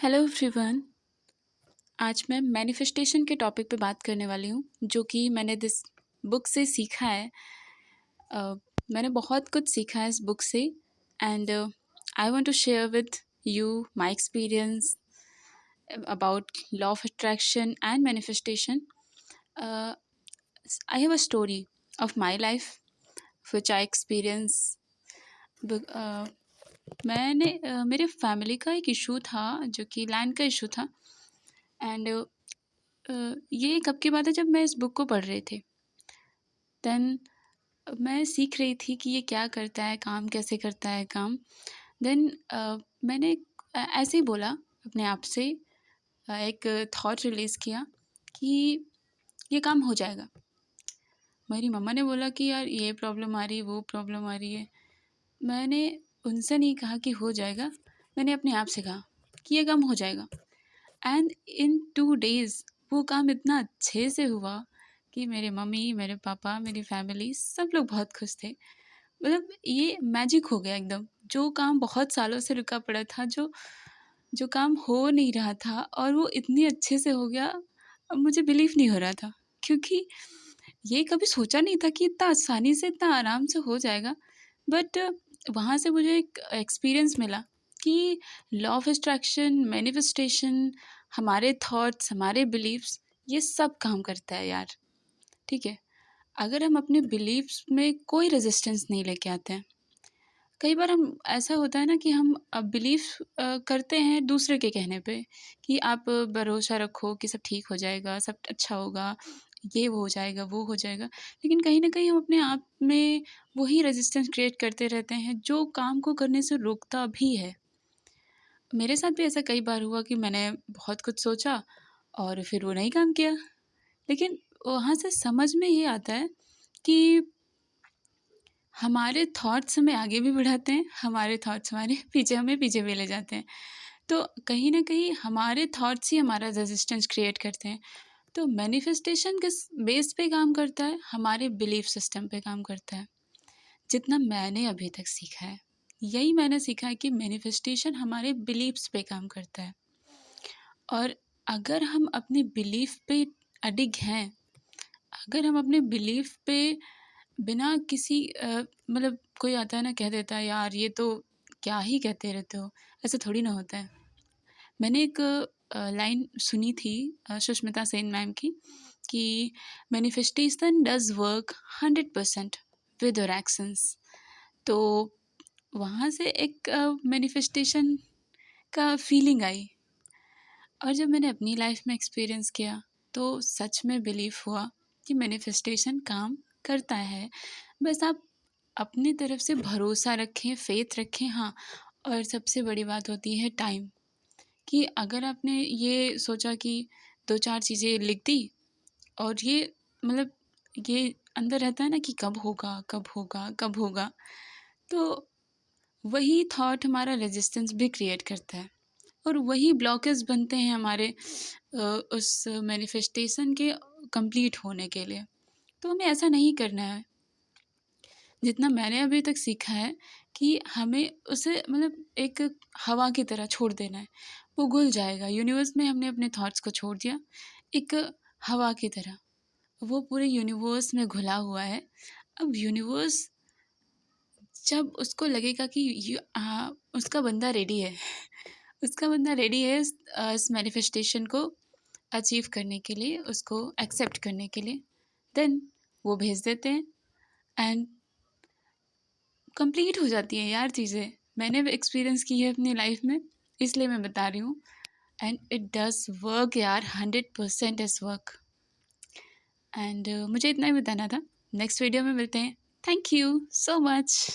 Hello everyone. आज मैं manifestation के टॉपिक पे बात करने वाली हूँ जो कि मैंने दिस बुक से सीखा है। अ, मैंने बहुत कुछ सीखा है इस बुक से and I want to share with you my experience about law of attraction and manifestation. I have a story of my life which I experience. मेरे फैमिली का एक इशू था जो कि लैंड का इशू था एंड ये कब की बात है जब मैं इस बुक को पढ़ रही थी। देन मैं सीख रही थी कि ये क्या करता है काम, कैसे करता है काम। देन मैंने ऐसे ही बोला अपने आप से, एक थॉट रिलीज़ किया कि ये काम हो जाएगा। मेरी मम्मा ने बोला कि यार ये प्रॉब्लम आ रही है, वो प्रॉब्लम आ रही है। मैंने उनसे नहीं कहा कि हो जाएगा, मैंने अपने आप से कहा कि ये काम हो जाएगा। एंड इन 2 डेज़ वो काम इतना अच्छे से हुआ कि मेरे मम्मी, मेरे पापा, मेरी फैमिली सब लोग बहुत खुश थे। मतलब ये मैजिक हो गया एकदम। जो काम बहुत सालों से रुका पड़ा था, जो जो काम हो नहीं रहा था और वो इतनी अच्छे से हो गया, अब मुझे बिलीव नहीं हो रहा था। क्योंकि ये कभी सोचा नहीं था कि इतना आसानी से, इतना आराम से हो जाएगा। बट वहाँ से मुझे एक एक्सपीरियंस मिला कि लॉ ऑफ अट्रैक्शन, मैनिफेस्टेशन, हमारे थॉट्स, हमारे बिलीव्स, ये सब काम करता है यार। ठीक है? अगर हम अपने बिलीव्स में कोई रेजिस्टेंस नहीं लेके आते हैं। कई बार हम ऐसा होता है ना कि हम बिलीव करते हैं दूसरे के कहने पे कि आप भरोसा रखो कि सब ठीक हो जाएगा, सब अच्छा होगा, ये हो जाएगा, वो हो जाएगा। लेकिन कहीं न कहीं हम अपने आप में वही रेजिस्टेंस क्रिएट करते रहते हैं जो काम को करने से रोकता भी है। मेरे साथ भी ऐसा कई बार हुआ कि मैंने बहुत कुछ सोचा और फिर वो नहीं काम किया। लेकिन वहाँ से समझ में ये आता है कि हमारे थॉट्स हमें आगे भी बढ़ाते हैं, हमारे थॉट्स हमें पीछे भी ले जाते हैं। तो कहीं न कहीं हमारे थॉट्स ही हमारा रेजिस्टेंस क्रिएट करते हैं। तो मैनिफेस्टेशन किस बेस पे काम करता है? हमारे बिलीफ सिस्टम पे काम करता है। जितना मैंने अभी तक सीखा है, यही मैंने सीखा है कि मैनिफेस्टेशन हमारे बिलीफ्स पे काम करता है। और अगर हम अपने बिलीफ पे अडिग हैं, अगर हम अपने बिलीफ पे बिना किसी मतलब कोई आता है ना, कह देता है यार ये तो क्या ही कहते रहते हो, ऐसा थोड़ी ना होता है। मैंने एक लाइन सुनी थी सुष्मिता सेन मैम की कि manifestation does work 100% with your actions. तो वहाँ से एक मैनिफेस्टेशन का फीलिंग आई और जब मैंने अपनी लाइफ में एक्सपीरियंस किया तो सच में बिलीव हुआ कि मैनिफेस्टेशन काम करता है। बस आप अपनी तरफ से भरोसा रखें, फेथ रखें। हाँ, और सबसे बड़ी बात होती है टाइम, कि अगर आपने ये सोचा कि 2-4 चीज़ें लिख दी और ये मतलब ये अंदर रहता है ना कि कब होगा, कब होगा, कब होगा, तो वही थॉट हमारा रेजिस्टेंस भी क्रिएट करता है और वही ब्लॉकेज बनते हैं हमारे उस मैनिफेस्टेशन के कंप्लीट होने के लिए। तो हमें ऐसा नहीं करना है। जितना मैंने अभी तक सीखा है कि हमें उसे मतलब एक हवा की तरह छोड़ देना है, वो घुल जाएगा। यूनिवर्स में हमने अपने थॉट्स को छोड़ दिया एक हवा की तरह, वो पूरे यूनिवर्स में घुला हुआ है। अब यूनिवर्स जब उसको लगेगा कि उसका बंदा रेडी है, उसका बंदा रेडी है इस मैनिफेस्टेशन को अचीव करने के लिए, उसको एक्सेप्ट करने के लिए, देन वो भेज देते हैं एंड कंप्लीट हो जाती हैं यार चीज़ें। मैंने भी एक्सपीरियंस की है अपनी लाइफ में, इसलिए मैं बता रही हूँ। एंड इट डज़ वर्क यार, 100% इज़ वर्क। एंड मुझे इतना ही बताना था। नेक्स्ट वीडियो में मिलते हैं। Thank you so much.